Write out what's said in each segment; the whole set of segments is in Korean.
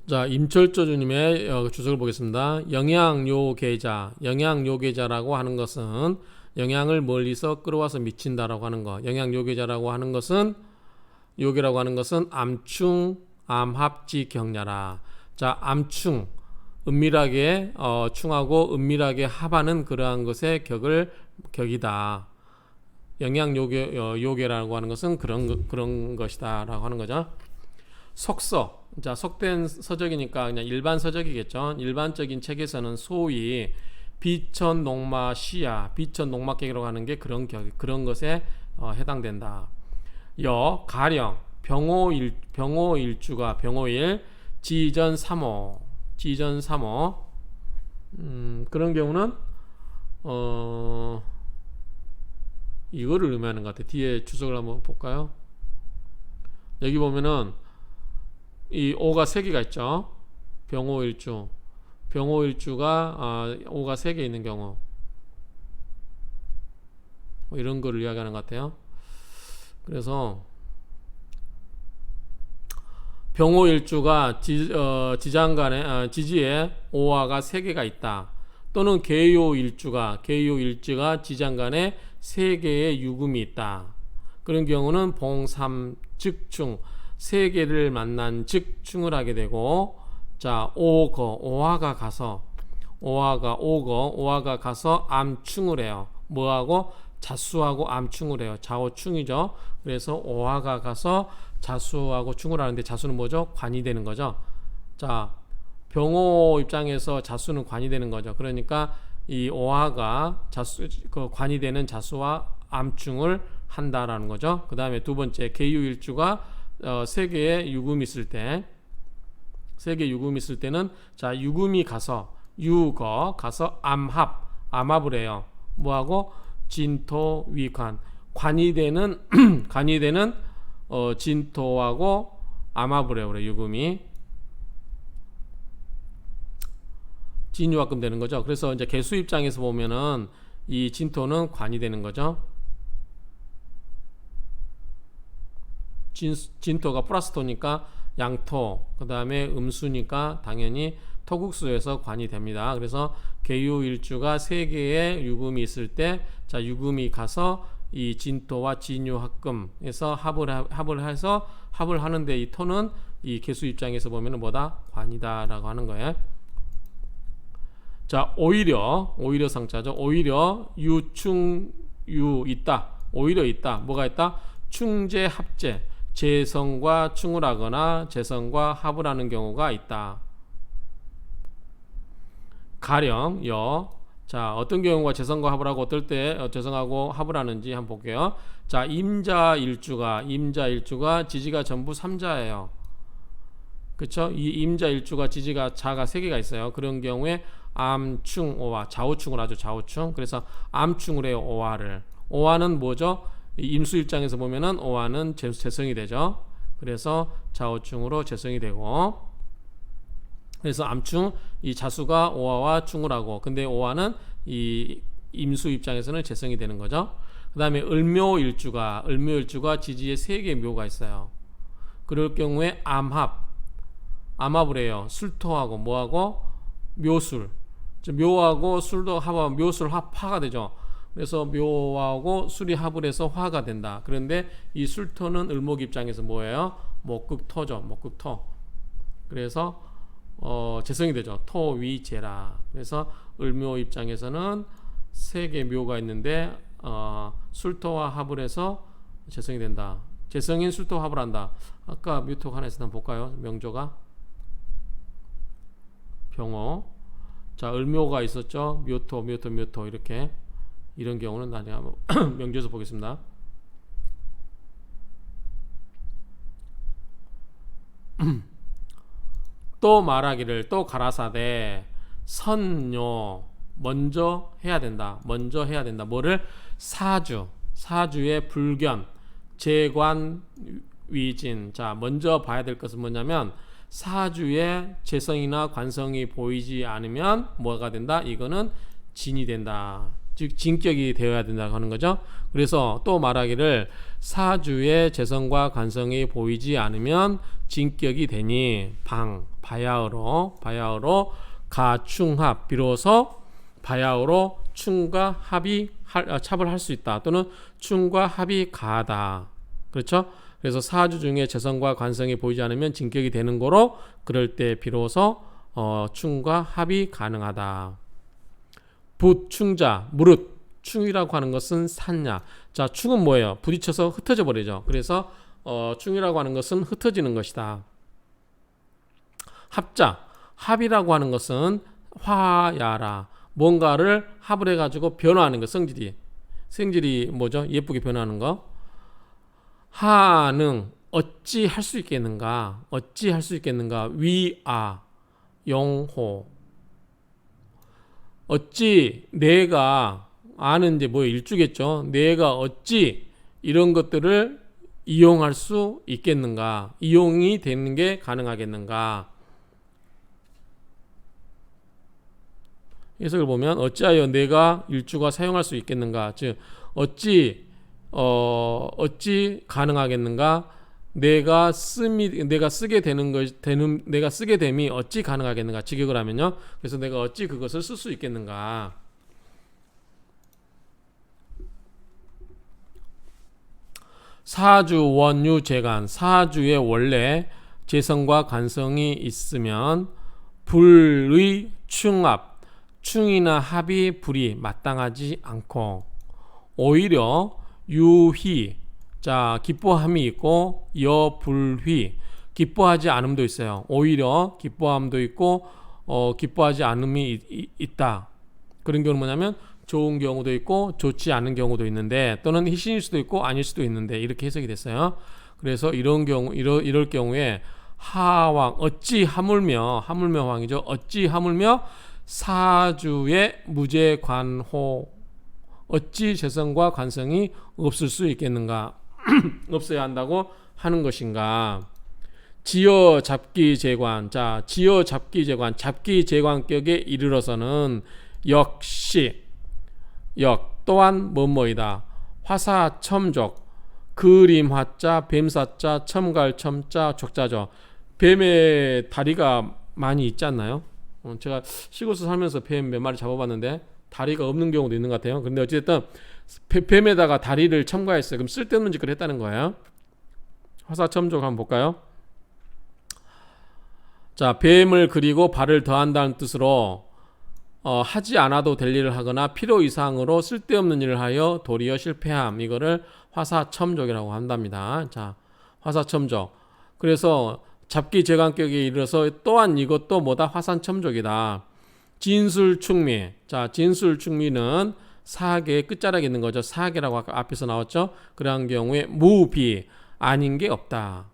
자, 임철조 주님의 주석을 보겠습니다. 영양요계자라고 하는 것은 영양을 멀리서 끌어와서 미친다라고 하는 것. 영양요계자라고 하는 것은 요계라고 하는 것은 암충, 암합지 격야라. 자, 암충, 은밀하게 충하고 은밀하게 합하는 그러한 것의 격이다. 영양요계라고 하는 것은 그런 것이다라고 하는 거죠. 속서, 자, 속된 서적이니까 그냥 일반 서적이겠죠. 일반적인 책에서는 소위 비천농마 시야, 비천농마격이라고 하는 게 그런 것에 해당된다. 가령 병호일주가 병호일 지전 3호 그런 경우는 이거를 의미하는 것 같아요. 뒤에 주석을 한번 볼까요? 여기 보면은 이 오가 3개가 있죠. 병호일주가 5가 3개 있는 경우 뭐 이런 거를 이야기하는 것 같아요. 그래서 병호일주가 지장간에 지지에 오화가 3개가 있다. 또는 계요일주가 지장간에 3개의 유금이 있다. 그런 경우는 봉삼즉충 3개를 만난 즉충을 하게 되고, 자, 오화가 가서 암충을 해요. 뭐하고? 자수하고 암충을 해요. 자오충이죠. 그래서 오화가 가서 자수하고 충을 하는데, 자수는 뭐죠? 관이 되는 거죠. 자, 병호 입장에서 자수는 관이 되는 거죠. 그러니까 이 오화가 관이 되는 자수와 암충을 한다라는 거죠. 그 다음에 두 번째 계유일주가 3개의 유금이 있을 때, 3개 유금이 있을 때는, 자, 유금이 가서 암합을 해요. 뭐하고? 진토위관, 관이 되는 진토하고 암합을 해요. 그래, 유금이 진유합금 되는 거죠. 그래서 이제 개수 입장에서 보면은 이 진토는 관이 되는 거죠. 진토가 플러스 토니까 양토, 그 다음에 음수니까 당연히 토국수에서 관이 됩니다. 그래서 계유일주가 3개의 유금이 있을 때, 자, 유금이 가서 이 진토와 진유합금에서 합을 하는데, 이 토는 이 개수 입장에서 보면은 뭐다? 관이다라고 하는 거예요. 자, 오히려 상자죠. 오히려 유충유 있다. 오히려 있다. 뭐가 있다? 충재합재, 재성과 충을 하거나 재성과 합을 하는 경우가 있다. 가령 자, 어떤 경우가 재성과 합을 하고 어떨 때 재성하고 합을 하는지 한번 볼게요. 자, 임자일주가 지지가 전부 3자예요. 그쵸? 이 임자일주가 지지가 자가 3개가 있어요. 그런 경우에 암충오화, 좌우충을 하죠. 좌우충. 그래서 암충을 해요. 오화는 뭐죠? 임수 입장에서 보면은 오화는 재성이 되죠. 그래서 좌우충으로 재성이 되고, 그래서 암충, 이 자수가 오화와 충을 하고, 근데 오화는 이 임수 입장에서는 재성이 되는 거죠. 그 다음에 을묘일주가 지지에 3개의 묘가 있어요. 그럴 경우에 암합을 해요. 술토하고 뭐하고? 묘술. 묘하고 술도 합하면 묘술 화가 되죠. 그래서 묘하고 술이 합을 해서 화가 된다. 그런데 이 술토는 을목 입장에서 뭐예요? 목극토죠. 목극토. 그래서 재성이 되죠. 토위재라. 그래서 을묘 입장에서는 3개 묘가 있는데 술토와 합을 해서 재성이 된다. 재성인 술토 합을 한다. 아까 묘토 하나에서 한번 볼까요? 명조가 병호. 자, 을묘가 있었죠. 묘토 이렇게. 이런 경우는 나중에 한번 명조에서 보겠습니다. 또 말하기를, 또 가라사대 선요, 먼저 해야 된다. 뭐를? 사주의 불견, 재관, 위진. 자, 먼저 봐야 될 것은 뭐냐면, 사주의 재성이나 관성이 보이지 않으면 뭐가 된다? 이거는 진이 된다. 즉 진격이 되어야 된다고 하는 거죠. 그래서 또 말하기를 사주의 재성과 관성이 보이지 않으면 진격이 되니 바야흐로 가충합 비로소 바야흐로 충과 합이 찹을 할 수 있다. 또는 충과 합이 가하다. 그렇죠? 그래서 사주 중에 재성과 관성이 보이지 않으면 진격이 되는 거로 그럴 때 비로소 충과 합이 가능하다. 붓충자 무릇 충이라고 하는 것은 샀냐. 자, 충은 뭐예요? 부딪혀서 흩어져 버리죠. 그래서 충이라고 하는 것은 흩어지는 것이다. 합자 합이라고 하는 것은 화야라. 뭔가를 합을 해가지고 변화하는 거. 성질이 뭐죠? 예쁘게 변하는 거. 하능 어찌 할 수 있겠는가? 위아 용호 어찌 내가 아는 이제 뭐 일주겠죠. 내가 어찌 이런 것들을 이용할 수 있겠는가? 이용이 되는 게 가능하겠는가? 해석을 보면 어찌하여 내가 일주가 사용할 수 있겠는가? 즉 어찌 가능하겠는가? 내가 쓰게 됨이 어찌 가능하겠는가? 직역을 하면요. 그래서 내가 어찌 그것을 쓸 수 있겠는가? 사주 원유 재간 사주에 원래 재성과 관성이 있으면 불의 충합 충이나 합이 불이 마땅하지 않고 오히려 유희 자 기뻐함이 있고 여불휘 기뻐하지 않음도 있어요. 오히려 기뻐함도 있고 기뻐하지 않음이 있다. 그런 경우는 뭐냐면 좋은 경우도 있고 좋지 않은 경우도 있는데 또는 희신일 수도 있고 아닐 수도 있는데 이렇게 해석이 됐어요. 그래서 이럴 경우에 하왕 어찌 하물며 왕이죠. 어찌 하물며 사주의 무재관호 어찌 재성과 관성이 없을 수 있겠는가? 없어야 한다고 하는 것인가? 지어 잡기 재관 자 지어 잡기 재관 잡기 재관격에 이르러서는 역시 또한 뭐뭐이다. 화사첨족 그림 화자 뱀사자 첨갈첨자 족자죠. 뱀의 다리가 많이 있지 않나요? 제가 시골에서 살면서 뱀 몇 마리 잡아봤는데 다리가 없는 경우도 있는 것 같아요. 근데 어쨌든 뱀에다가 다리를 첨가했어요. 그럼 쓸데없는 짓을 했다는 거예요. 화사첨족 한번 볼까요? 자, 뱀을 그리고 발을 더한다는 뜻으로 하지 않아도 될 일을 하거나 필요 이상으로 쓸데없는 일을 하여 도리어 실패함. 이거를 화사첨족이라고 한답니다. 자, 화사첨족. 그래서 잡기 재관격에 이르러서 또한 이것도 뭐다? 화산첨족이다. 진술충미. 자, 진술충미는 사계의 끝자락에 있는 거죠. 사계라고 아까 앞에서 나왔죠. 그러한 경우에 무비 아닌 게 없다.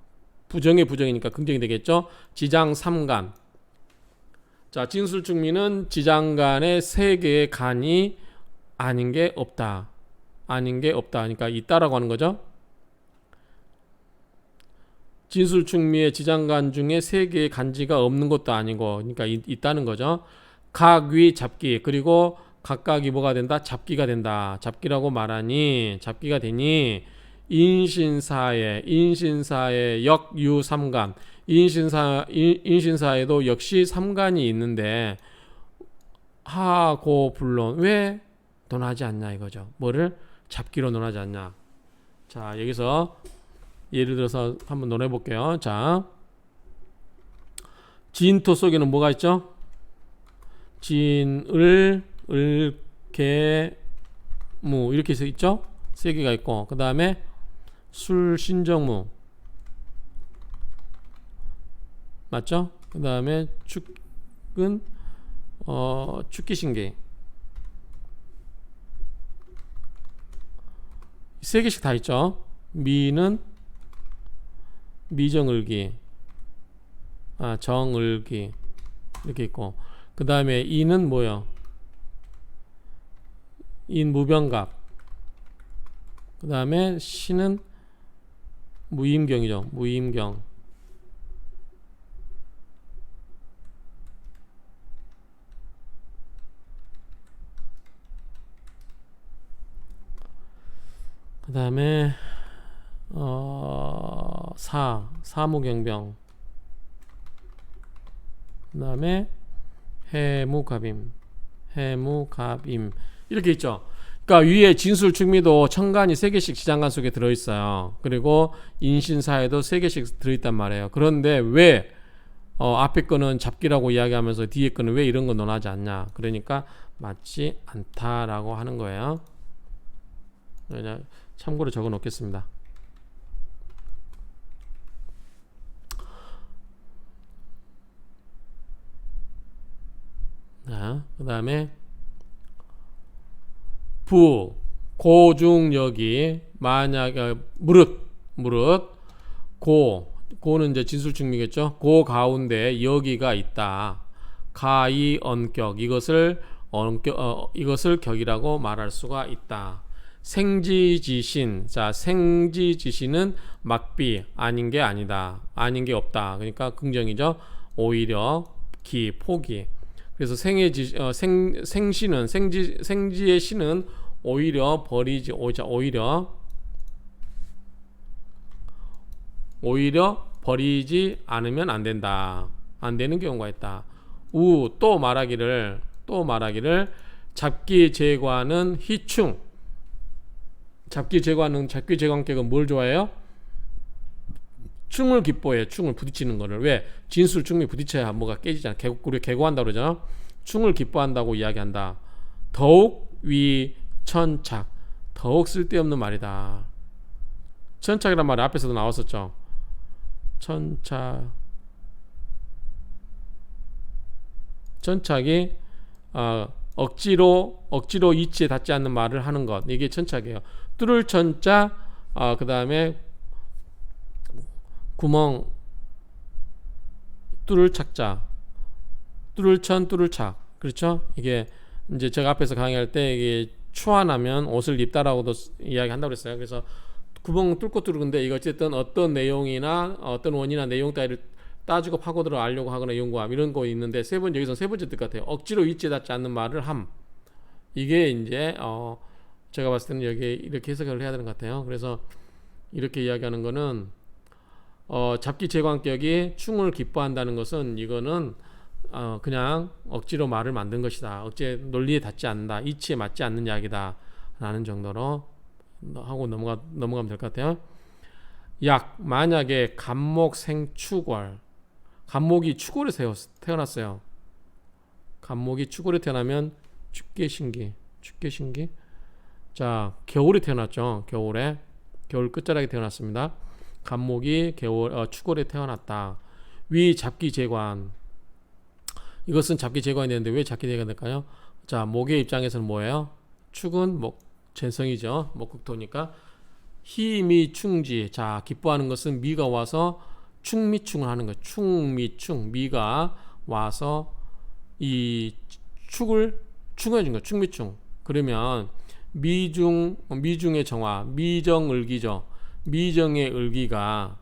부정의 부정이니까 긍정이 되겠죠. 지장삼간. 자, 진술충미는 지장간의 세 개의 간이 아닌 게 없다. 그러니까 있다라고 하는 거죠. 진술충미의 지장간 중에 세 개의 간지가 없는 것도 아니고, 그러니까 있다는 거죠. 각위 잡기 그리고 각각이 뭐가 된다? 잡기가 된다. 잡기라고 말하니 잡기가 되니 인신사의 역유삼간 인신사에도 역시 삼간이 있는데 하고 불론 왜 논하지 않냐 이거죠. 뭐를 잡기로 논하지 않냐. 자, 여기서 예를 들어서 한번 논해 볼게요. 자, 진토 속에는 뭐가 있죠? 진을 을개무 이렇게 해서 있죠. 세 개가 있고 그 다음에 술신정무 맞죠? 그 다음에 축은 축기신계 세 개씩 다 있죠. 미는 미정을기 정을기 이렇게 있고 그 다음에 이는 뭐요? 인무병갑 그 다음에 신은 무임경이죠. 무임경 다음에 사무경병, 그 다음에 해무갑임, 해무갑임 이렇게 있죠. 그러니까 위에 진술 충미도 천간이 3개씩 지장간 속에 들어있어요. 그리고 인신사에도 3개씩 들어있단 말이에요. 그런데 왜 앞에 거는 잡기라고 이야기하면서 뒤에 거는 왜 이런 거 논하지 않냐? 그러니까 맞지 않다라고 하는 거예요. 그냥 참고로 적어 놓겠습니다. 자, 그 다음에 부, 고중여기, 만약 무릇 고는 이제 진술충미겠죠. 고 가운데 여기가 있다. 가이 언격, 이것을 격이라고 말할 수가 있다. 생지지신, 자 생지지신은 막비, 아닌 게 아니다, 아닌 게 없다. 그러니까 긍정이죠. 오히려 포기. 그래서 생시는 생지의 시는 오히려 버리지 않으면 안 된다. 안 되는 경우가 있다. 또 말하기를 잡기 제과는 희충. 잡기 제광격은 뭘 좋아해요? 충을 기뻐해요. 충을 부딪히는 거를. 왜? 진술 충이 부딪혀야 뭐가 깨지잖아. 우리 개고한다 그러잖아. 충을 기뻐한다고 이야기한다. 더욱 위천착, 더욱 쓸데없는 말이다. 천착이란 말이 앞에서도 나왔었죠. 천착이 억지로 이치에 닿지 않는 말을 하는 것, 이게 천착이에요. 뚫을 천자, 그 다음에 구멍 뚫을 착자, 뚫을 착, 그렇죠? 이게 이제 제가 앞에서 강의할 때 이게 추한하면 옷을 입다라고도 이야기한다고 그랬어요. 그래서 구멍 뚫고 뚫는데 이거 어쨌든 어떤 내용이나 어떤 원이나 내용 따위를 따지고 파고들어 알려고 하거나 연구함, 이런 거 있는데 여기서 세 번째 뜻 같아요. 억지로 이치에 닿지 않는 말을 함. 이게 이제 제가 봤을 때는 여기 이렇게 해석을 해야 되는 것 같아요. 그래서 이렇게 이야기하는 거는 잡기 제광격이 충을 기뻐한다는 것은 이거는 그냥 억지로 말을 만든 것이다. 억지의 논리에 닿지 않는다. 이치에 맞지 않는 이야기다. 라는 정도로 하고 넘어가면 될 것 같아요. 만약에 갑목 생축월, 갑목이 축월에 태어났어요. 갑목이 축월에 태어나면 축계신기. 자, 겨울에 태어났죠. 겨울 끝자락에 태어났습니다. 갑목이 축월에 태어났다. 위 잡기 제관, 이것은 잡기 제관이 되는데 왜 잡기 제관이 될까요? 자, 목의 입장에서는 뭐예요? 축은 전성이죠. 목극토니까 희미충지. 자, 기뻐하는 것은 미가 와서 충미충을 하는 거예요. 충미충, 미가 와서 이 축을 충해준 거예요. 충미충. 그러면 미중의 정화, 미정을기죠. 미정의 을기가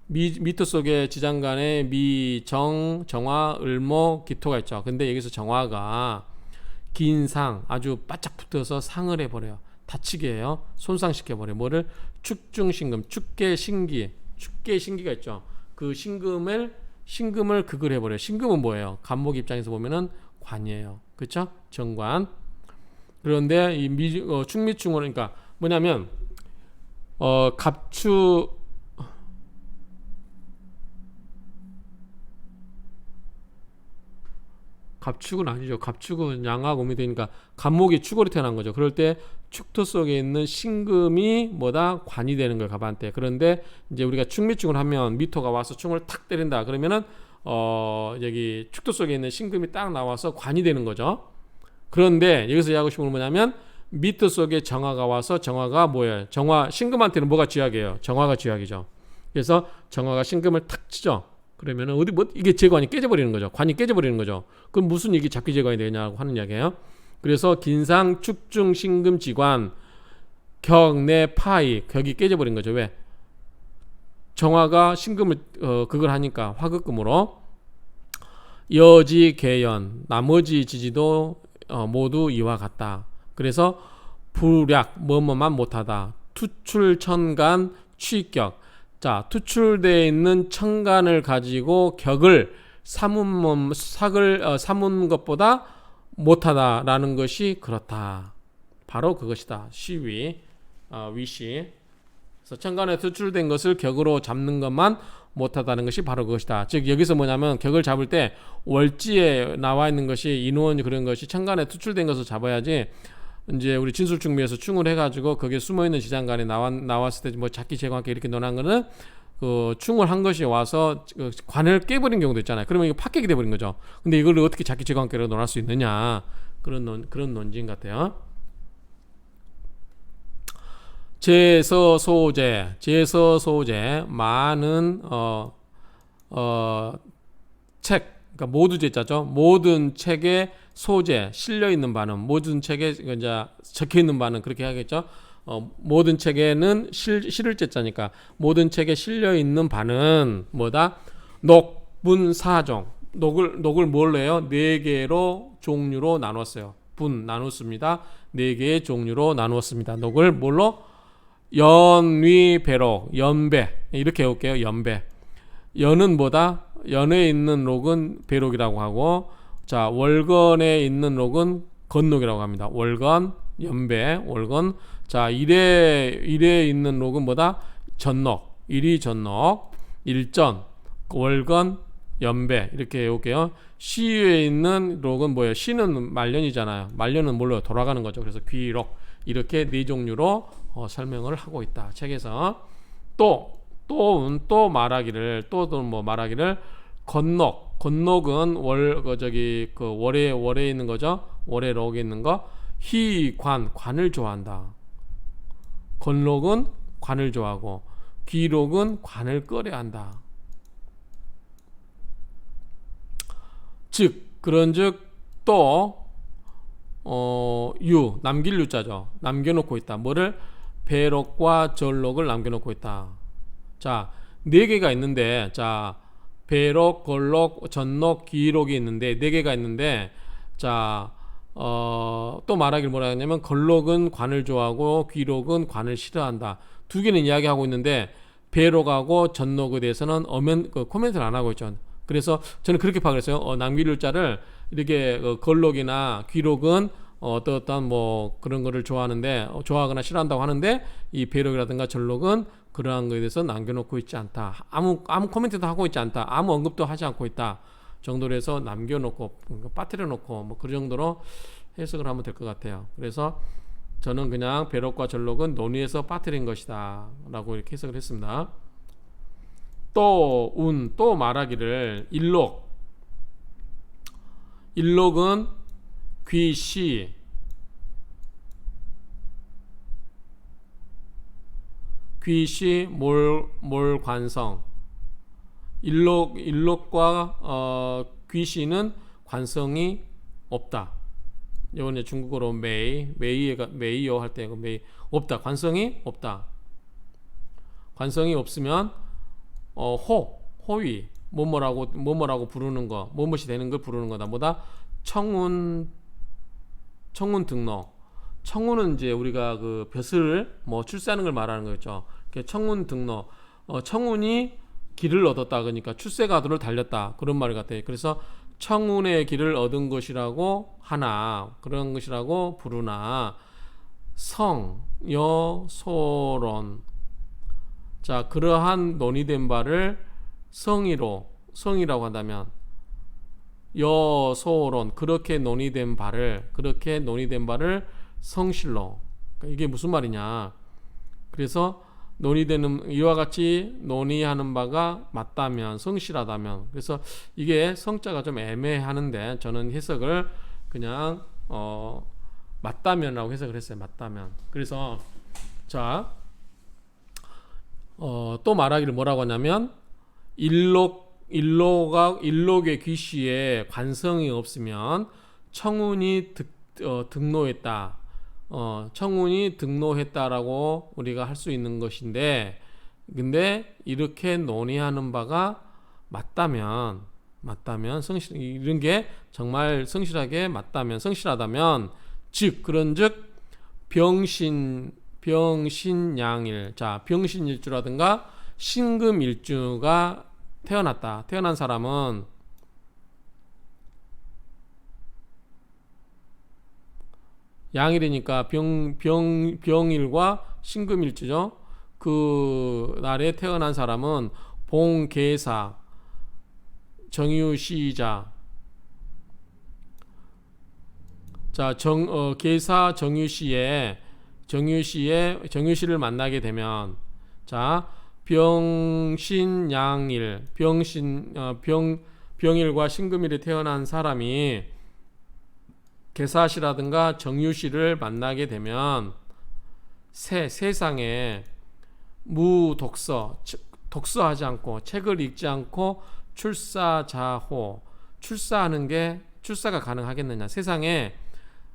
미터 속에 지장간에 미정, 정화, 을목, 기토가 있죠. 근데 여기서 정화가 긴 상, 아주 바짝 붙어서 상을 해버려요. 다치게 해요. 손상시켜버려요. 뭐를? 축중신금, 축계신기가 있죠. 그 신금을 극을 해버려요. 신금은 뭐예요? 갑목 입장에서 보면은 관이에요. 그렇죠? 정관. 그런데 이 충미충은, 그러니까 뭐냐면 갑축은 아니죠. 갑축은 양하고 음이 되니까 갑목이 축월이 태어난 거죠. 그럴 때 축토 속에 있는 신금이 뭐다? 관이 되는 거예요. 갑한테. 그런데 이제 우리가 충미충을 하면 미토가 와서 충을 탁 때린다. 그러면은 여기 축토 속에 있는 신금이 딱 나와서 관이 되는 거죠. 그런데 여기서 이야기하고 싶은 건 뭐냐면 미토 속에 정화가 와서, 정화가 뭐예요? 신금한테는 뭐가 쥐약이에요? 정화가 쥐약이죠. 그래서 정화가 신금을 탁 치죠. 그러면은 이게 제관이 깨져버리는 거죠. 관이 깨져버리는 거죠. 그럼 무슨 이게 잡기 제관이 되냐고 하는 이야기예요. 그래서 긴상 축중 신금 지관 격내 파이, 격이 깨져버린 거죠. 왜? 정화가 신금을 극을 하니까 화극금으로. 여지 개연, 나머지 지지도 모두 이와 같다. 그래서 불약 뭐뭐만 못하다. 투출 천간 취격. 자, 투출되어 있는 천간을 가지고 격을 삼은 것보다 못하다라는 것이 그렇다. 바로 그것이다. 시위, 위시. 그래서 천간에 투출된 것을 격으로 잡는 것만 못하다는 것이 바로 그것이다. 즉 여기서 뭐냐면 격을 잡을 때 월지에 나와 있는 것이 인원 그런 것이 천간에 투출된 것을 잡아야지. 이제 우리 진술충미에서 충을 해가지고 거기에 숨어있는 지장간에 나왔을 때 뭐 작기 제관계 이렇게 논한 거는 그 충을 한 것이 와서 그 관을 깨버린 경우도 있잖아요. 그러면 이거 파격이 돼버린 거죠. 근데 이걸 어떻게 작기 제관계로 논할 수 있느냐, 그런 논지인 것 같아요. 제서소재 많은 책, 그러니까 모두 제자죠. 모든 책에 소재 실려 있는 바는, 모든 책에 이제 적혀 있는 바는 그렇게 하겠죠. 모든 책에는 실을 제자니까 모든 책에 실려 있는 바는 뭐다? 녹분사종. 녹을 뭘로 해요? 4개로 종류로 나눴어요. 분 나눴습니다. 4개의 종류로 나누었습니다. 녹을 뭘로? 연위배록, 연배. 이렇게 해볼게요. 연배. 연은 뭐다? 연에 있는 녹은 배록이라고 하고, 자, 월건에 있는 녹은 건록이라고 합니다. 월건, 연배, 월건. 자, 일에 있는 녹은 뭐다? 전록, 일이 전록, 일전, 월건, 연배. 이렇게 해볼게요. 시에 있는 녹은 뭐예요? 시는 말년이잖아요. 말년은 뭘로? 돌아가는 거죠. 그래서 귀록. 이렇게 4종류로 설명을 하고 있다. 책에서. 또 말하기를, 말하기를, 건록은 월에 있는 거죠. 월에 록에 있는 거. 관을 좋아한다. 건록은 관을 좋아하고, 귀록은 관을 꺼려한다. 즉, 그런즉 또 남길 유자죠. 남겨놓고 있다. 뭐를? 배록과 전록을 남겨놓고 있다. 자, 4개가 있는데, 자, 배록, 걸록, 전록, 기록이 있는데 4개가 있는데, 자, 또 말하길 뭐라 하냐면 걸록은 관을 좋아하고 귀록은 관을 싫어한다. 2개는 이야기하고 있는데 배록하고 전록에 대해서는 코멘트를 안 하고 있죠. 그래서 저는 그렇게 파악했어요. 남길 유자를 이렇게 걸록이나 귀록은 어떤 뭐 그런 거를 좋아하거나 싫어한다고 하는데, 이 배록이라든가 전록은 그러한 거에 대해서 남겨놓고 있지 않다. 아무 코멘트도 하고 있지 않다. 아무 언급도 하지 않고 있다. 정도로 해서 남겨놓고 빠뜨려놓고 뭐 그 정도로 해석을 하면 될 것 같아요. 그래서 저는 그냥 배록과 전록은 논의에서 빠뜨린 것이다 라고 이렇게 해석을 했습니다. 또 말하기를 일록은 귀시, 몰관성. 일록과 귀시는 관성이 없다. 이번에 중국어로 메이요 할 때 메이 없다. 관성이 없다. 관성이 없으면 호위 뭐뭐라고 부르는 거, 뭐뭇이 되는 걸 부르는 거다. 뭐다? 청운 등록. 청운은 이제 우리가 그 벼슬 출세하는 걸 말하는 거였죠. 청운 등록. 청운이 길을 얻었다. 그러니까 출세가도를 달렸다. 그런 말 같아요. 그래서 청운의 길을 얻은 것이라고 하나, 그런 것이라고 부르나. 소론. 자, 그러한 논의된 바를 성이라고 한다면, 소론, 그렇게 논의된 바를 성실로. 그러니까 이게 무슨 말이냐. 그래서 이와 같이 논의하는 바가 맞다면, 성실하다면. 그래서 이게 성자가 좀 애매하는데 저는 해석을 그냥 맞다면라고 해석을 했어요. 맞다면. 그래서 자, 또 말하기를 뭐라고 하냐면, 일록의 귀시에 관성이 없으면 청운이 등록했다. 청운이 등록했다라고 우리가 할 수 있는 것인데, 근데 이렇게 논의하는 바가 맞다면 이런 게 정말 성실하다면, 즉 그런즉 병신 병신양일. 자, 병신일주라든가 신금일주가 태어났다. 태어난 사람은 양일이니까 병일과 신금일주죠. 그 날에 태어난 사람은 봉계사, 정유시자. 자, 계사 정유시를 만나게 되면, 자, 병신양일, 병일과 신금일에 태어난 사람이 계사시라든가 정유시를 만나게 되면 세상에 독서하지 않고 책을 읽지 않고 출사자호, 출사가 가능하겠느냐. 세상에,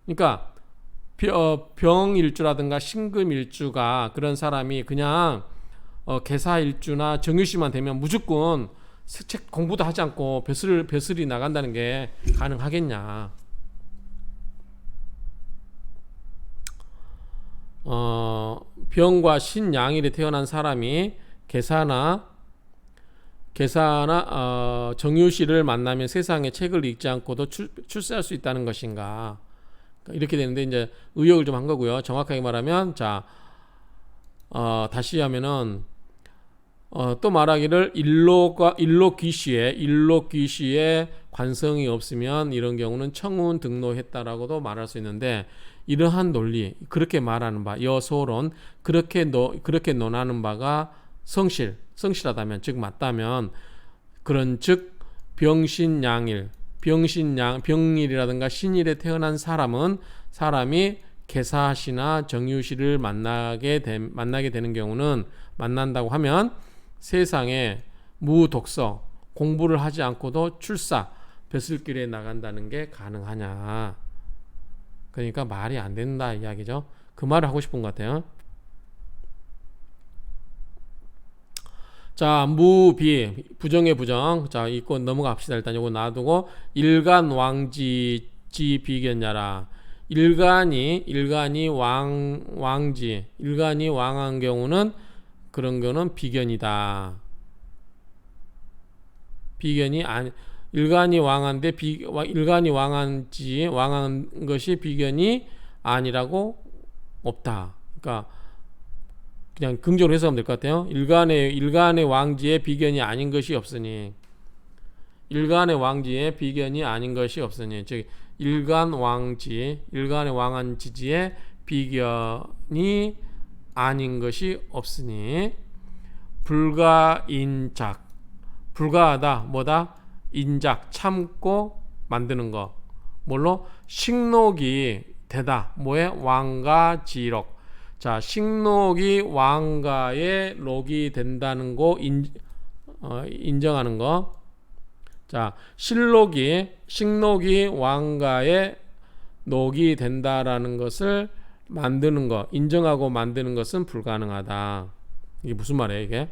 그러니까 병일주라든가 신금일주가 그런 사람이 그냥 계사일주나 정유시만 되면 무조건 책 공부도 하지 않고 벼슬이 나간다는 게 가능하겠냐. 병과 신양일에 태어난 사람이 계사나 정유시를 만나면 세상에 책을 읽지 않고도 출세할 수 있다는 것인가. 이렇게 되는데 이제 의역을 좀 한 거고요. 정확하게 말하면, 자, 다시 하면은 또 말하기를 일록귀시에 관성이 없으면 이런 경우는 청운 등록했다라고도 말할 수 있는데, 이러한 논리, 그렇게 말하는 바, 여소론, 그렇게 논하는 바가 성실하다면, 즉 맞다면, 그런 즉 병일이라든가 신일에 태어난 사람이 계사시나 정유시를 만나게 되는 경우는, 만난다고 하면 세상에 무독서, 공부를 하지 않고도 벼슬길에 나간다는 게 가능하냐. 그러니까 말이 안 된다 이야기죠. 그 말을 하고 싶은 것 같아요. 자, 무비, 부정의 부정. 자, 이거 넘어갑시다. 일단 요거 놔두고, 일간왕지 비견야라. 일간이 왕한 경우는, 그런 경우는 비견이다. 비견이 아니, 일간이 왕한 것이 비견이 아니라고 없다. 그러니까 그냥 긍정으로 해석하면 될 것 같아요. 일간의 왕지에 비견이 아닌 것이 없으니, 즉 일간의 왕한 지지에 비견이 아닌 것이 없으니, 불가하다. 뭐다? 인작, 참고 만드는 거. 뭘로? 식록이 되다. 뭐에? 왕가지록. 자, 식록이 왕가의 녹이 된다는 거 인정하는 거. 자, 식록이 왕가의 녹이 된다라는 것을 만드는 거, 인정하고 만드는 것은 불가능하다. 이게 무슨 말이에요, 이게?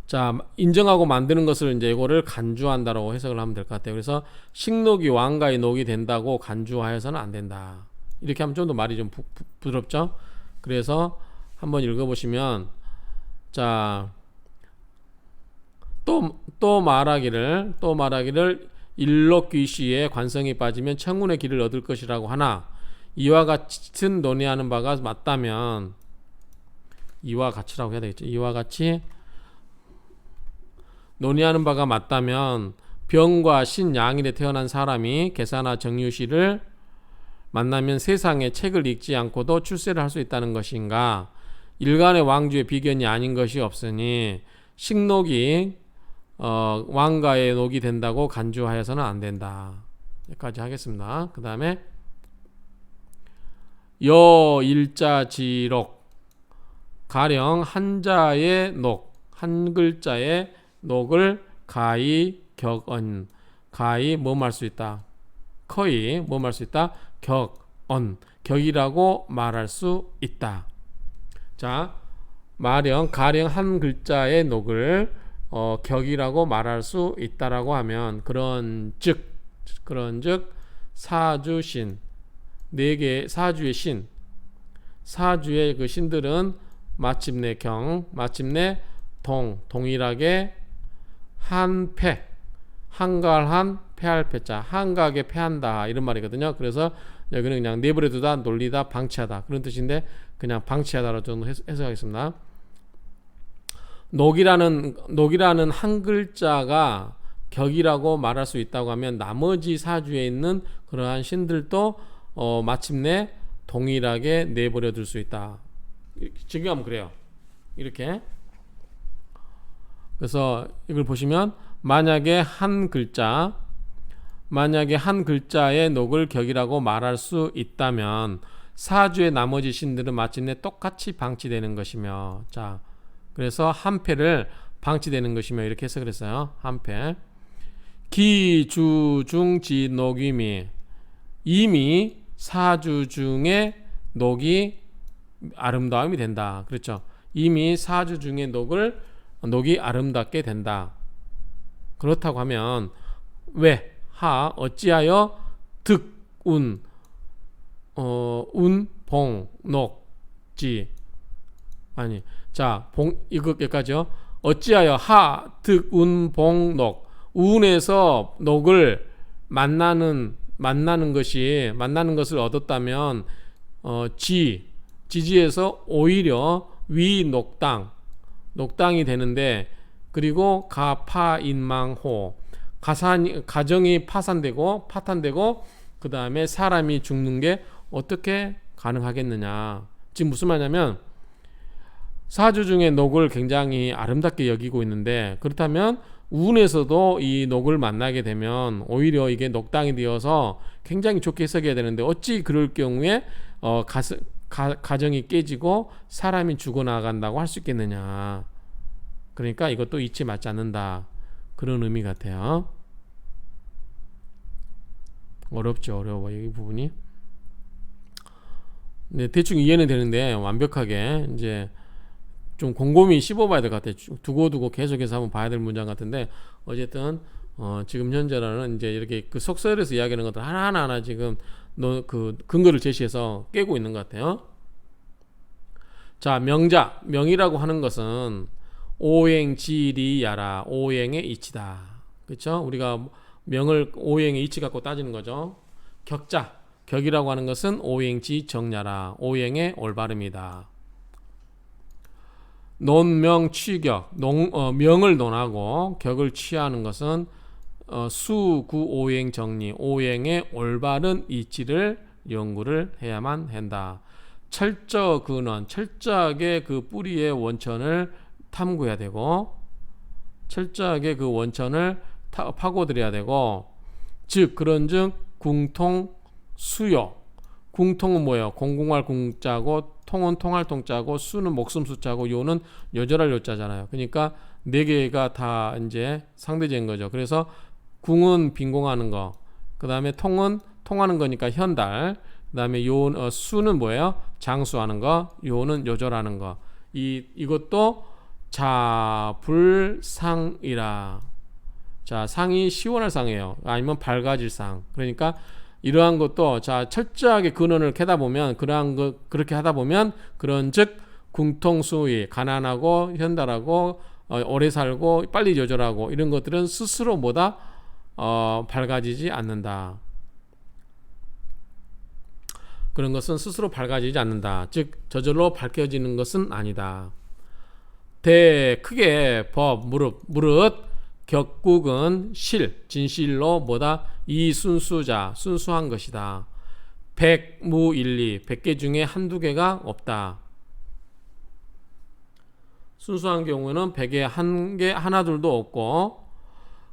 자, 인정하고 만드는 것을 이제 이거를 간주한다라고 해석을 하면 될 것 같아요. 그래서 식록이 왕가의 녹이 된다고 간주하여서는 안 된다. 이렇게 하면 좀 더 말이 좀 부드럽죠? 그래서 한번 읽어보시면, 자, 또 말하기를 일록귀시에 관성이 빠지면 청운의 길을 얻을 것이라고 하나, 이와 같은 논의하는 바가 맞다면, 이와 같이라고 해야 되겠죠. 이와 같이 논의하는 바가 맞다면, 병과 신양일에 태어난 사람이 계사나 정유시를 만나면 세상에 책을 읽지 않고도 출세를 할 수 있다는 것인가? 일간의 왕주의 비견이 아닌 것이 없으니 식록이 왕가의 녹이 된다고 간주하여서는 안 된다. 여기까지 하겠습니다. 그 다음에 여일자지록, 가령 한자의 녹, 한 글자의 녹을 가히 격언, 가히 뭐말 수 있다? 거의 뭐말 수 있다? 격이라고 말할 수 있다. 자, 가령 한 글자의 녹을 격이라고 말할 수 있다라고 하면, 그런즉 사주신, 네 개 사주의 신, 사주의 그 신들은 마침내 마침내 동일하게 한패, 한갈한 패할 패자, 한가하게 패한다 이런 말이거든요. 그래서 여기는 그냥 내버려두다, 놀리다, 방치하다 그런 뜻인데 그냥 방치하다로 좀 해석하겠습니다. 녹이라는 한 글자가 격이라고 말할 수 있다고 하면 나머지 사주에 있는 그러한 신들도 마침내 동일하게 내버려 둘 수 있다. 지금 하면 그래요. 이렇게. 그래서 이걸 보시면 만약에 한 글자의 녹을 격이라고 말할 수 있다면 사주의 나머지 신들은 마침내 똑같이 방치되는 것이며, 자, 그래서 한패를 방치되는 것이며 이렇게 해석을 했어요. 한패. 기주중지 녹임이 이미 사주 중에 녹이 아름다움이 된다. 그렇죠. 이미 사주 중에 녹이 아름답게 된다. 그렇다고 하면 왜? 어찌하여 득운 봉 녹지 아니 자 이거 여기까지요. 어찌하여 득운 봉 녹 운에서 녹을 만나는 것을 얻었다면 지지에서 오히려 녹당이 되는데, 그리고 가파인망호 가정이 파탄되고 그 다음에 사람이 죽는 게 어떻게 가능하겠느냐. 지금 무슨 말이냐면 사주 중에 녹을 굉장히 아름답게 여기고 있는데, 그렇다면 운에서도 이 녹을 만나게 되면 오히려 이게 녹당이 되어서 굉장히 좋게 해석해야 되는데, 어찌 그럴 경우에 가정이 깨지고 사람이 죽어나간다고 할 수 있겠느냐. 그러니까 이것도 이치 맞지 않는다, 그런 의미 같아요. 어려워 이 부분이. 네, 대충 이해는 되는데 완벽하게 이제 좀 곰곰이 씹어봐야 될 것 같아요. 두고 계속해서 한번 봐야 될 문장 같은데, 어쨌든 지금 현재라는 이제 이렇게 그 속설에서 이야기하는 것들 하나 지금 그 근거를 제시해서 깨고 있는 것 같아요. 자, 명이라고 하는 것은 오행지리야라, 오행의 이치다. 그렇죠? 우리가 명을 오행의 이치 갖고 따지는 거죠. 격이라고 하는 것은 오행지 정야라, 오행의 올바름이다. 논명 취격, 명을 논하고 격을 취하는 것은 수구 오행 정리, 오행의 올바른 이치를 연구를 해야만 한다. 철저 근원, 철저하게 그 뿌리의 원천을 탐구해야 되고, 철저하게 그 원천을 파고들여야 되고, 즉 그런즉 궁통 수요. 궁통은 뭐예요? 공공할 궁자고, 통은 통할 통자고, 수는 목숨 수자고, 요는 여절할 요자잖아요. 그러니까 네 개가 다 이제 상대적인 거죠. 그래서 궁은 빈공하는 거, 그 다음에 통은 통하는 거니까 현달, 그 다음에 수는 뭐예요? 장수하는 거, 요는 요절하는 거. 이것도 자불상이라. 자, 상이 시원할 상이에요. 아니면 밝아질 상. 그러니까 이러한 것도 자 철저하게 근원을 캐다 보면, 그렇게 하다 보면 그런즉 궁통수의, 가난하고 현달하고 오래 살고 빨리 요절하고 이런 것들은 스스로 뭐다 밝아지지 않는다. 그런 것은 스스로 밝아지지 않는다. 즉 저절로 밝혀지는 것은 아니다. 크게 법 무릇 격국은 진실로 뭐다? 순수한 것이다. 백무일리, 100개 중에 한두 개가 없다. 순수한 경우는 100에 하나둘도 없고,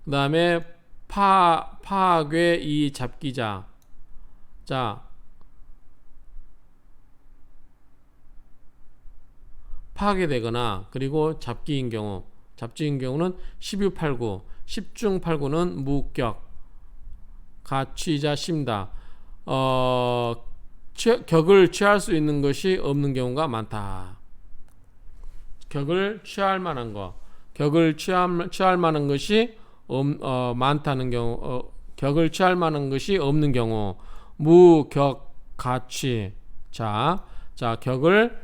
그 다음에 파괴 이 잡기자. 자, 파괴되거나 그리고 잡지인 경우는 1289, 10중 8구는 무격, 가취자 심다. 격을 취할 수 있는 것이 없는 경우가 많다. 격을 취할 만한 것이 많다는 경우, 격을 취할 만한 것이 없는 경우, 무격 가취. 자, 자, 격을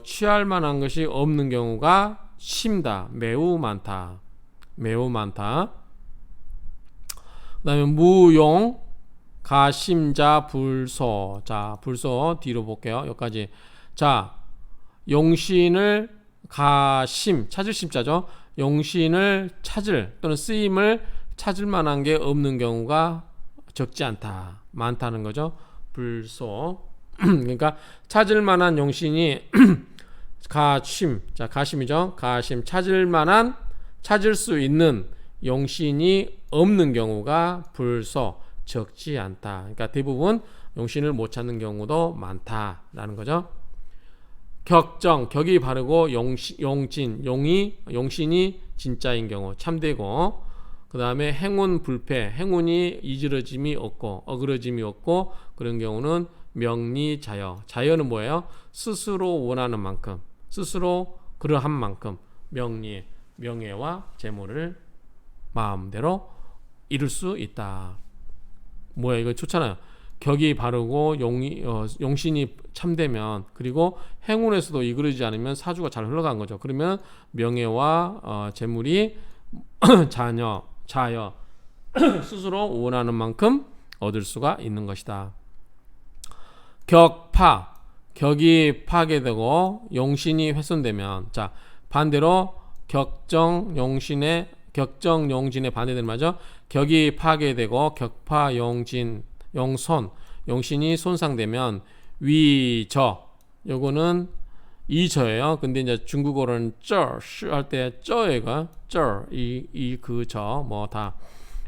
취할 만한 것이 없는 경우가 심다, 매우 많다, 매우 많다. 그다음에 무용, 가심자, 불소. 자, 불소 뒤로 볼게요. 여기까지. 자, 용신을 가심, 찾을 심자죠. 용신을 찾을 또는 쓰임을 찾을 만한 게 없는 경우가 적지 않다, 많다는 거죠. 불소. 그러니까 찾을 만한 용신이 가심, 자, 가심이죠. 가심, 찾을 만한, 찾을 수 있는 용신이 없는 경우가 불소, 적지 않다. 그러니까 대부분 용신을 못 찾는 경우도 많다라는 거죠. 격정, 격이 바르고 용진, 용신이 진짜인 경우, 참되고, 그 다음에 행운 불패, 행운이 이지러짐이 없고 어그러짐이 없고 그런 경우는 명리자여. 자여는 뭐예요? 스스로 원하는 만큼, 스스로 그러한 만큼 명리, 명예와 재물을 마음대로 이룰 수 있다. 뭐야, 이거 좋잖아요. 격이 바르고 용신이 참되면, 그리고 행운에서도 이그러지지 않으면 사주가 잘 흘러간 거죠. 그러면 명예와 재물이 자여 스스로 원하는 만큼 얻을 수가 있는 것이다. 격파, 격이 파괴되고 용신이 훼손되면, 자, 반대로 격정 용진의 반대되는 말이죠. 격이 파괴되고 격파 용진, 용손, 용신이 손상되면 위저, 요거는 이저예요. 근데 이제 중국어로는 할 때 쩌예가 이 그 저 뭐 다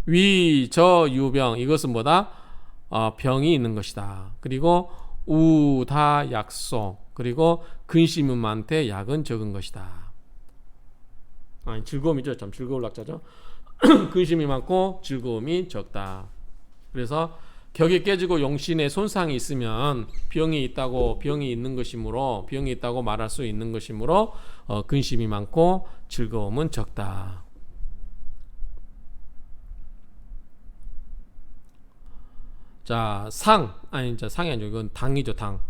위저 유병, 이것은 뭐다? 병이 있는 것이다. 그리고 우다 약소, 그리고 근심은 많대 약은 적은 것이다. 아니, 즐거움이죠. 참 즐거울 낙자죠. 근심이 많고 즐거움이 적다. 그래서 격이 깨지고 용신에 손상이 있으면 병이 있는 것이므로, 병이 있다고 말할 수 있는 것이므로 근심이 많고 즐거움은 적다. 자, 상이 아니죠. 이건 당이죠. 당.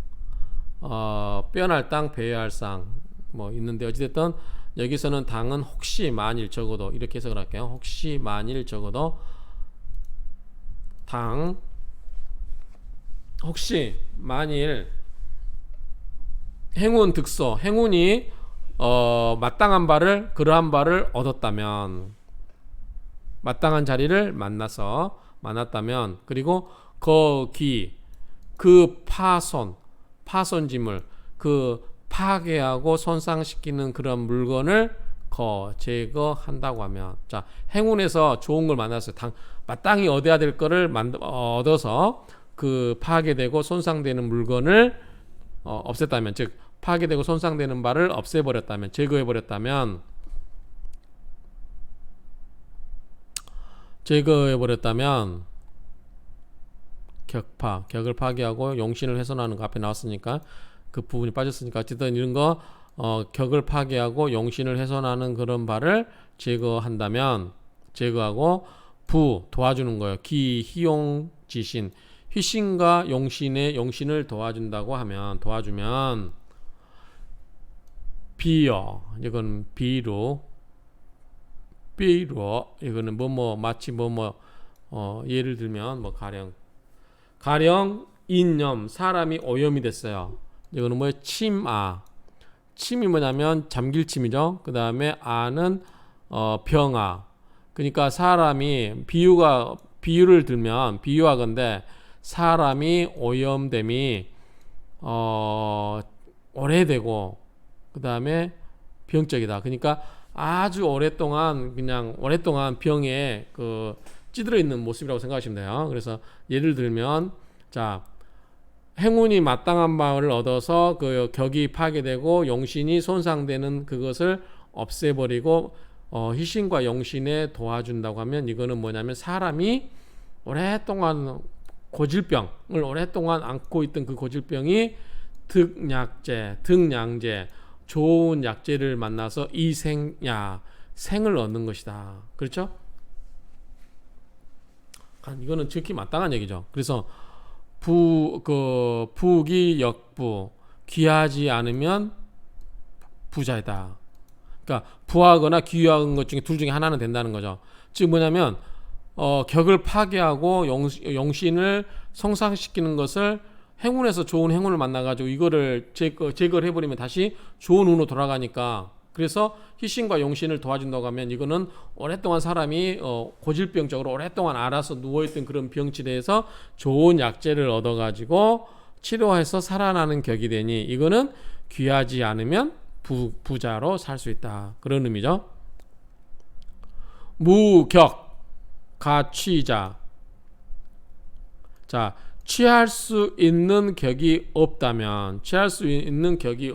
빼어날 땅, 배회할 상 뭐 있는데, 어찌됐든 여기서는 당은 혹시 만일 적어도, 이렇게 해석을 할게요. 혹시 만일 적어도 당, 혹시 만일 행운 득소, 행운이 마땅한 바를, 그러한 바를 얻었다면, 마땅한 자리를 만났다면, 그리고 거기, 그 파손짐을, 그 파괴하고 손상시키는 그런 물건을 제거한다고 하면, 자, 행운에서 좋은 걸 만났어요. 마땅히 얻어야 될 거를 얻어서 그 파괴되고 손상되는 물건을 없앴다면, 즉 파괴되고 손상되는 바를 없애버렸다면, 제거해버렸다면 격을 파괴하고 용신을 훼손하는 거 앞에 나왔으니까 그 부분이 빠졌으니까, 어쨌든 이런 거 격을 파괴하고 용신을 훼손하는 그런 바를 제거하고 도와주는 거예요. 희용 지신, 휘신과 용신을 도와주면 비여, 이건 비로 이거는 마치 예를 들면 가령 인염, 사람이 오염이 됐어요. 이거는 뭐예요? 침이 뭐냐면 잠길침이죠. 그 다음에 아는 병아. 그러니까 사람이 비유를 들면, 비유하건대 사람이 오염됨이 오래되고 그 다음에 병적이다. 그러니까 아주 오랫동안 병에 찌들어 있는 모습이라고 생각하시면 돼요. 그래서 예를 들면, 자, 행운이 마땅한 바를 얻어서 그 격이 파괴되고 용신이 손상되는 그것을 없애버리고 희신과 용신에 도와준다고 하면, 이거는 뭐냐면 사람이 오랫동안 고질병을 오랫동안 안고 있던 그 고질병이 득양제, 좋은 약재를 만나서 생을 얻는 것이다. 그렇죠? 이거는 즉히 마땅한 얘기죠. 그래서 부기 역부, 귀하지 않으면 부자이다. 그러니까 부하거나 귀한 것 중에 둘 중에 하나는 된다는 거죠. 즉 뭐냐면 격을 파괴하고 영신을 성상시키는 것을 행운에서 좋은 행운을 만나가지고 이거를 제거를 해버리면 다시 좋은 운으로 돌아가니까, 그래서 희신과 용신을 도와준다고 하면 이거는 오랫동안 사람이 고질병적으로 오랫동안 알아서 누워있던 그런 병치레에서 좋은 약재를 얻어가지고 치료해서 살아나는 격이 되니 이거는 귀하지 않으면 부자로 살 수 있다, 그런 의미죠. 무격 가취자. 자, 취할 수 있는 격이 없다면 취할 수 있는 격이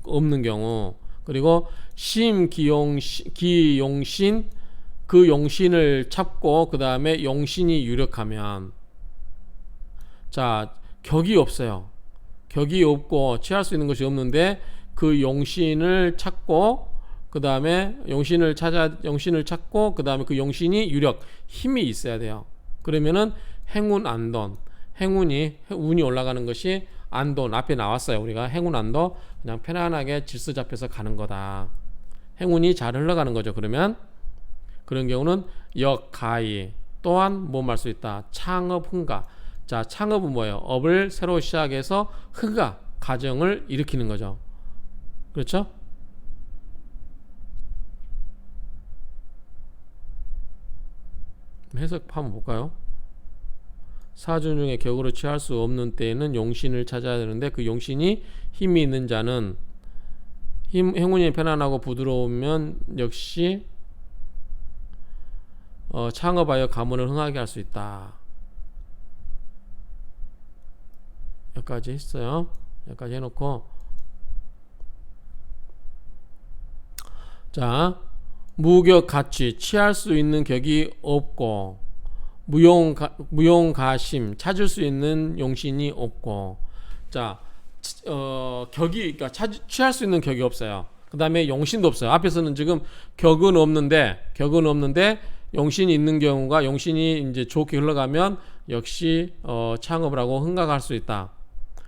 없는 경우, 그리고 기용신, 그 용신을 찾고 그 다음에 용신이 유력하면, 자, 격이 없어요. 격이 없고 취할 수 있는 것이 없는데 그 용신을 찾고 그 다음에 용신을 찾고 그 다음에 그 용신이 유력, 힘이 있어야 돼요. 그러면은 행운 안돈, 운이 올라가는 것이 안돈, 앞에 나왔어요. 우리가 행운 안도, 그냥 편안하게 질서 잡혀서 가는 거다. 행운이 잘 흘러가는 거죠. 그러면 그런 경우는 역가이, 또한 뭐할 수 있다, 창업 흥가. 자, 창업은 뭐예요? 업을 새로 시작해서 흥가, 가정을 일으키는 거죠. 그렇죠? 해석 한번 볼까요? 사주 중에 격으로 취할 수 없는 때에는 용신을 찾아야 되는데, 그 용신이 힘이 있는 자는 행운이 편안하고 부드러우면 역시 창업하여 가문을 흥하게 할 수 있다. 여기까지 했어요. 여기까지 해놓고, 자, 무격가취, 취할 수 있는 격이 없고, 무용가심, 찾을 수 있는 용신이 없고. 자, 그러니까 취할 수 있는 격이 없어요. 그 다음에 용신도 없어요. 앞에서는 지금 격은 없는데 용신이 있는 경우가, 용신이 이제 좋게 흘러가면 역시 창업을 하고 흥각할 수 있다.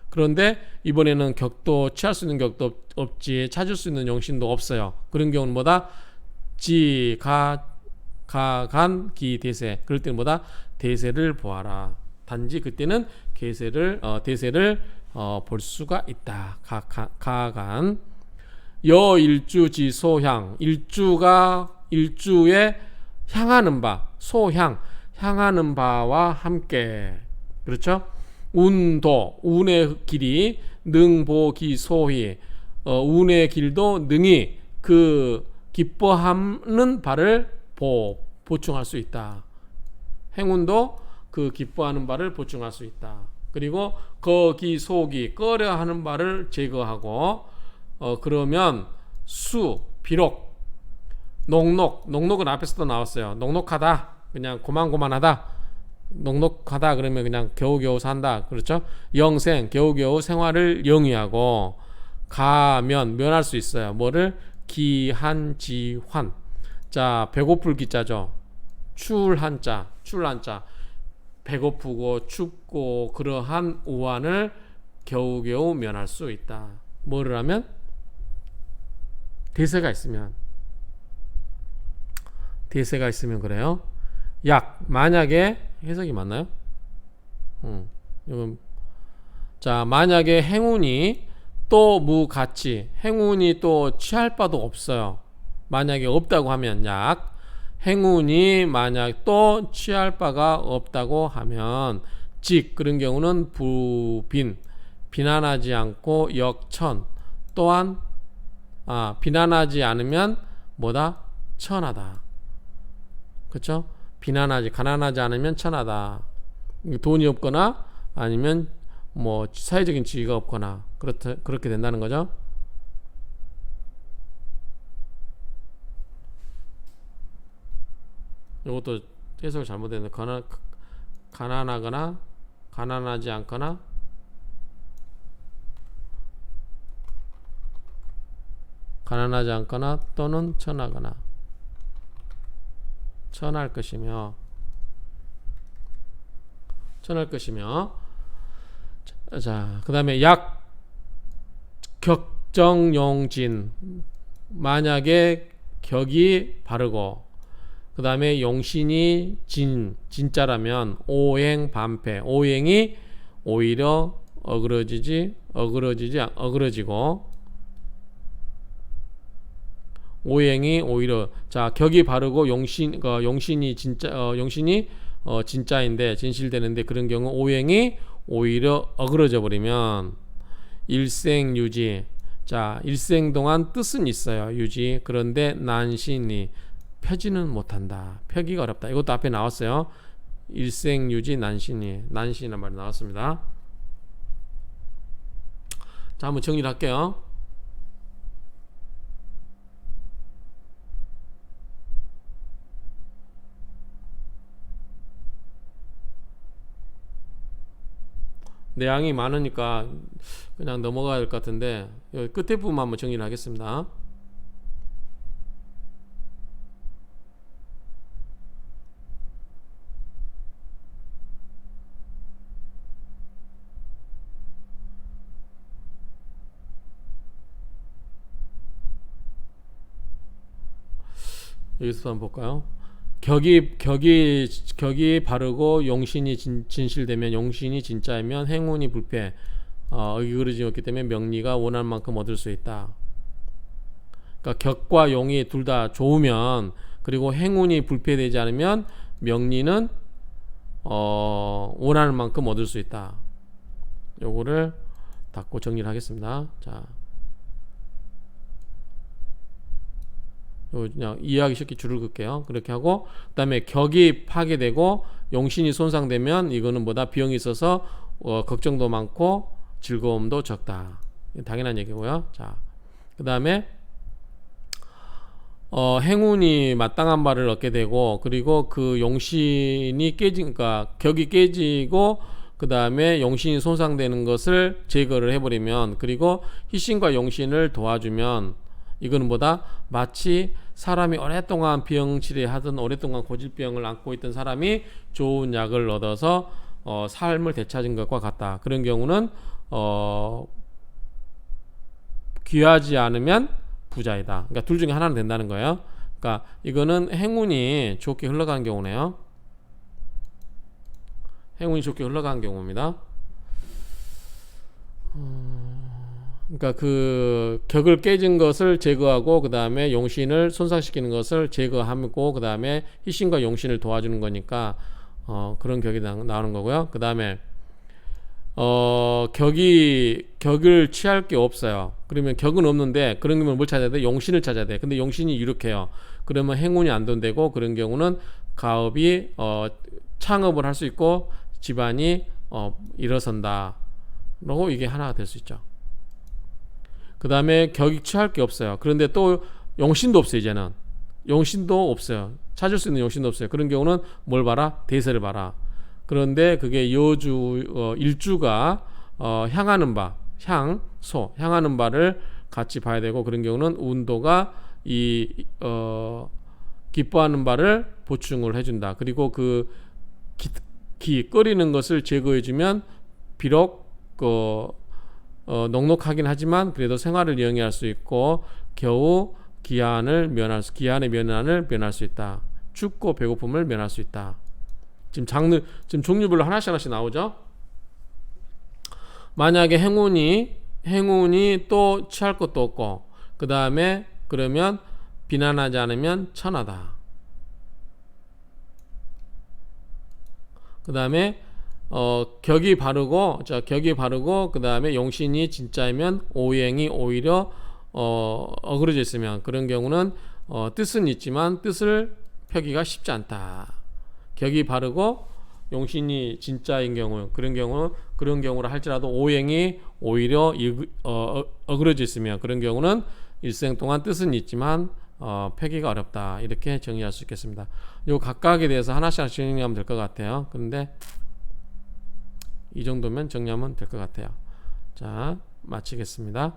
그런데 이번에는 격도, 취할 수 있는 격도 없지, 찾을 수 있는 용신도 없어요. 그런 경우는 뭐다? 간 기 대세. 그럴 때는 뭐다? 대세를 보아라. 단지 그때는 대세를 볼 수가 있다. 가간 여일주지 소향, 일주에 향하는 바, 소향, 향하는 바와 함께. 그렇죠? 운도, 운의 길이, 능보기 소희, 운의 길도 능히 그 기뻐하는 바를 보충할 수 있다. 행운도 그 기뻐하는 바를 보충할 수 있다. 그리고 거기 속이 꺼려하는 바를 제거하고, 그러면 비록 녹록은 앞에서도 나왔어요. 녹록하다, 그냥 고만고만하다. 녹록하다 그러면 그냥 겨우겨우 산다. 그렇죠? 영생, 겨우겨우 생활을 영위하고, 면할 수 있어요. 뭐를? 기한지환. 자, 배고플 기자죠. 출한자, 배고프고 춥고 그러한 우환을 겨우겨우 면할 수 있다. 뭐를 하면? 대세가 있으면 그래요. 만약에 해석이 맞나요? 자, 만약에 행운이 또 무가치, 행운이 또 취할 바도 없어요. 만약에 없다고 하면, 행운이 만약 또 취할 바가 없다고 하면, 그런 경우는 비난하지 않고 역천, 또한 비난하지 않으면 뭐다? 천하다. 그렇죠? 가난하지 않으면 천하다. 돈이 없거나 아니면 뭐 사회적인 지위가 없거나 그렇게 된다는 거죠. 이것도 해석을 잘못했는데, 가난하거나 가난하지 않거나 또는 천하거나. 천할 것이며 자, 그 다음에 약 격정용진 만약에 격이 바르고 그 다음에 용신이 진짜라면 오행 반패 오행이 오히려 어그러지고 오행이 오히려 자 격이 바르고 용신이 진짜인데 진실되는데 그런 경우 오행이 오히려 어그러져 버리면 일생유지 자 일생 동안 뜻은 있어요 유지 그런데 난신이 펴지는 못한다 펴기가 어렵다 이것도 앞에 나왔어요 일생유지 난신이란 말이 나왔습니다. 자 한번 정리를 할게요. 내용이 많으니까 그냥 넘어가야 될 것 같은데 여기 끝에 부분만 한번 정리를 하겠습니다. 여기서 한번 볼까요? 격이 바르고 용신이 진실되면 용신이 진짜이면 행운이 불패 어기그러지었기 때문에 명리가 원할 만큼 얻을 수 있다. 그러니까 격과 용이 둘 다 좋으면 그리고 행운이 불패되지 않으면 명리는 원하는 만큼 얻을 수 있다. 요거를 닫고 정리를 하겠습니다. 자. 그냥 이해하기 쉽게 줄을 긋게요. 그렇게 하고 그 다음에 격이 파괴되고 용신이 손상되면 이거는 뭐다 비용이 있어서 걱정도 많고 즐거움도 적다. 당연한 얘기고요. 자, 그 다음에 행운이 마땅한 바를 얻게 되고 그리고 그 용신이 그러니까 격이 깨지고 그 다음에 용신이 손상되는 것을 제거를 해버리면 그리고 희신과 용신을 도와주면 이거는 뭐다? 마치 사람이 오랫동안 병치레 하던 오랫동안 고질병을 안고 있던 사람이 좋은 약을 얻어서 삶을 되찾은 것과 같다. 그런 경우는 귀하지 않으면 부자이다. 그러니까 둘 중에 하나는 된다는 거예요. 그러니까 이거는 행운이 좋게 흘러가는 경우네요. 행운이 좋게 흘러가는 경우입니다. 그러니까 그 격을 깨진 것을 제거하고 그 다음에 용신을 손상시키는 것을 제거하고 그 다음에 희신과 용신을 도와주는 거니까 그런 격이 나오는 거고요. 그 다음에 격을 취할 게 없어요. 그러면 격은 없는데 그런 경우는 뭘 찾아야 돼? 용신을 찾아야 돼. 근데 용신이 유력해요. 그러면 행운이 안 돈되고 그런 경우는 가업이 창업을 할 수 있고 집안이 일어선다. 라고 이게 하나가 될 수 있죠. 그 다음에 격이 취할 게 없어요. 그런데 또 용신도 없어요. 이제는 용신도 없어요. 찾을 수 있는 용신도 없어요. 그런 경우는 뭘 봐라? 대세를 봐라. 그런데 그게 일주가 향하는 바, 향하는 바를 같이 봐야 되고 그런 경우는 운도가 기뻐하는 바를 보충을 해준다. 그리고 그 끓이는 것을 제거해주면 비록 넉넉하긴 하지만 그래도 생활을 영위할 수 있고 겨우 기한의 면한을 면할 수 있다. 춥고 배고픔을 면할 수 있다. 지금 종류별로 하나씩 나오죠. 만약에 행운이 또 취할 것도 없고 그 다음에 그러면 비난하지 않으면 천하다. 그 다음에 격이 바르고 그 다음에 용신이 진짜이면 오행이 오히려 어그러져 있으면 그런 경우는 뜻은 있지만 뜻을 펴기가 쉽지 않다. 격이 바르고 용신이 진짜인 경우 그런 경우라 할지라도 오행이 오히려 어그러져 있으면 그런 경우는 일생 동안 뜻은 있지만 펴기가 어렵다. 이렇게 정리할 수 있겠습니다. 요 각각에 대해서 하나씩 정리하면 될 것 같아요. 그런데 이 정도면 정리하면 될 것 같아요. 자, 마치겠습니다.